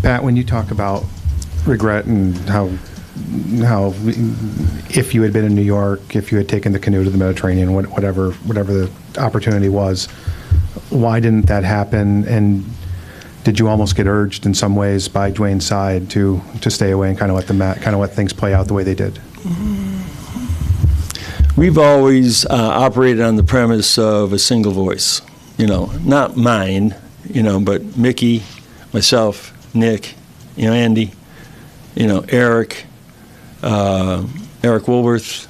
Pat, when you talk about regret and how if you had been in New York, if you had taken the canoe to the Mediterranean, whatever the opportunity was, why didn't that happen? And did you almost get urged in some ways by Dwyane's side to stay away and kind of let things play out the way they did? We've always operated on the premise of a single voice, not mine, but Mickey, myself, Nick, Andy, Eric, Eric Woolworth,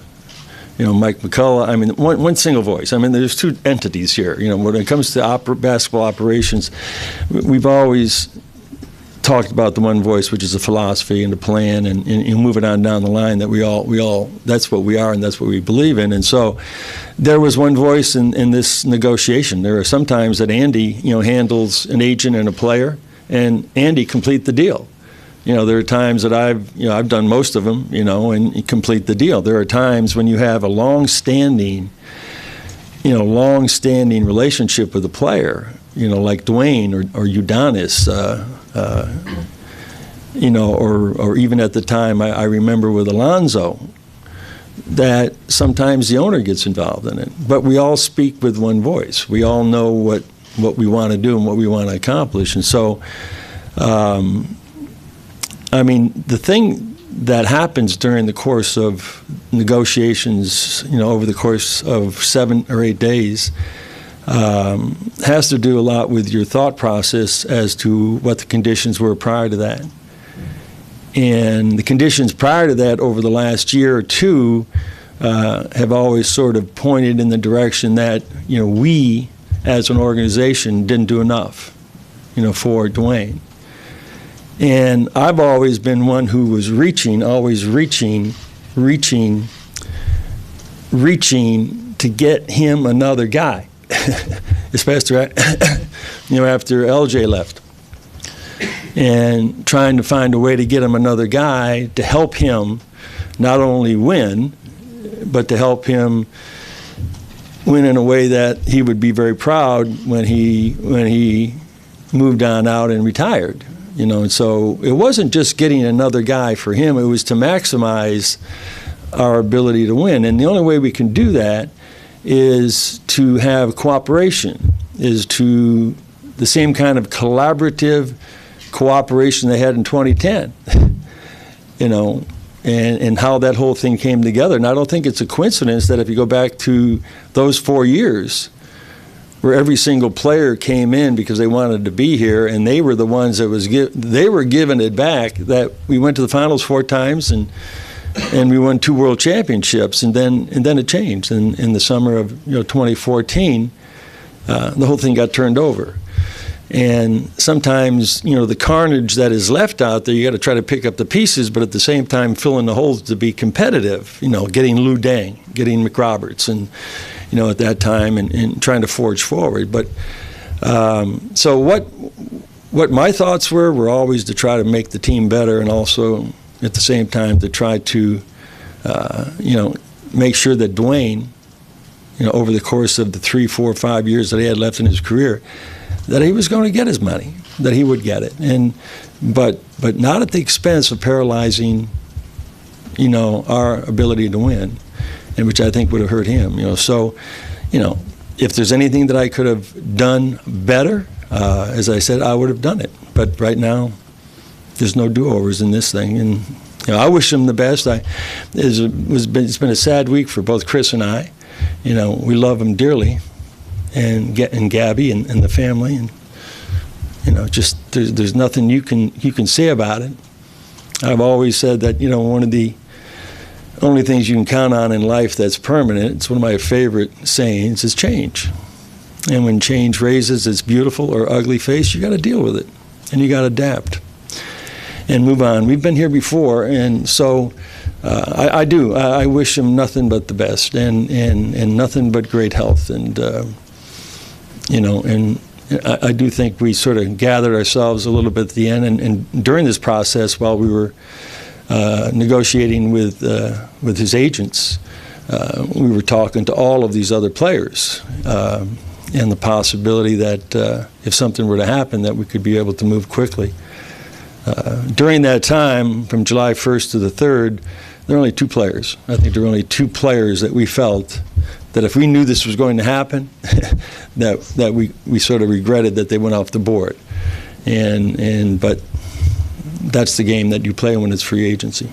Mike McCullough. I mean, one single voice. I mean, there's two entities here. When it comes to basketball operations, we've always talked about the one voice, which is a philosophy and a plan, and moving on down the line, that we all that's what we are and that's what we believe in. And so there was one voice in this negotiation. There are some times that Andy, handles an agent and a player, and Andy complete the deal. There are times that I've done most of them, and complete the deal. There are times when you have a long-standing relationship with a player, like Dwyane or Udonis, or even at the time I remember with Alonzo, that sometimes the owner gets involved in it. But we all speak with one voice. We all know what we want to do and what we want to accomplish. And so, the thing that happens during the course of negotiations, over the course of 7 or 8 days, has to do a lot with your thought process as to what the conditions were prior to that. And the conditions prior to that over the last year or two have always sort of pointed in the direction that, we as an organization didn't do enough, for Dwyane. And I've always been one who was always reaching to get him another guy, especially after LJ left, and trying to find a way to get him another guy to help him not only win, but to help him win in a way that he would be very proud when he moved on out and retired. And so it wasn't just getting another guy for him, it was to maximize our ability to win. And the only way we can do that is to have cooperation, is to the same kind of collaborative cooperation they had in 2010, and how that whole thing came together. And I don't think it's a coincidence that if you go back to those 4 years, where every single player came in because they wanted to be here, and they were the ones that they were giving it back, that we went to the finals 4 times and we won 2 world championships, and then it changed. In the summer of 2014, the whole thing got turned over. And sometimes, the carnage that is left out there, you got to try to pick up the pieces, but at the same time fill in the holes to be competitive, getting Lou Dang, getting McRoberts, and at that time, and trying to forge forward. But so what my thoughts were always to try to make the team better, and also at the same time to try to make sure that Dwyane, over the course of the 3, 4, 5 years that he had left in his career, that he was going to get his money, that he would get it, but not at the expense of paralyzing our ability to win, and which I think would have hurt him. So, if there's anything that I could have done better, as I said, I would have done it. But right now, there's no do-overs in this thing, and I wish him the best. It's been a sad week for both Chris and I. We love him dearly, and Gabby and the family, and just there's nothing you can say about it. I've always said that one of the only things you can count on in life that's permanent, it's one of my favorite sayings, is change. And when change raises its beautiful or ugly face, you got to deal with it, and you got to adapt and move on. We've been here before, and so I do. I wish him nothing but the best, and nothing but great health, and and I do think we sort of gathered ourselves a little bit at the end, and during this process, while we were negotiating with his agents, we were talking to all of these other players, and the possibility that if something were to happen, that we could be able to move quickly. During that time, from July 1st to the 3rd, there were only 2 players. I think there were only 2 players that we felt that if we knew this was going to happen, that we sort of regretted that they went off the board. But that's the game that you play when it's free agency.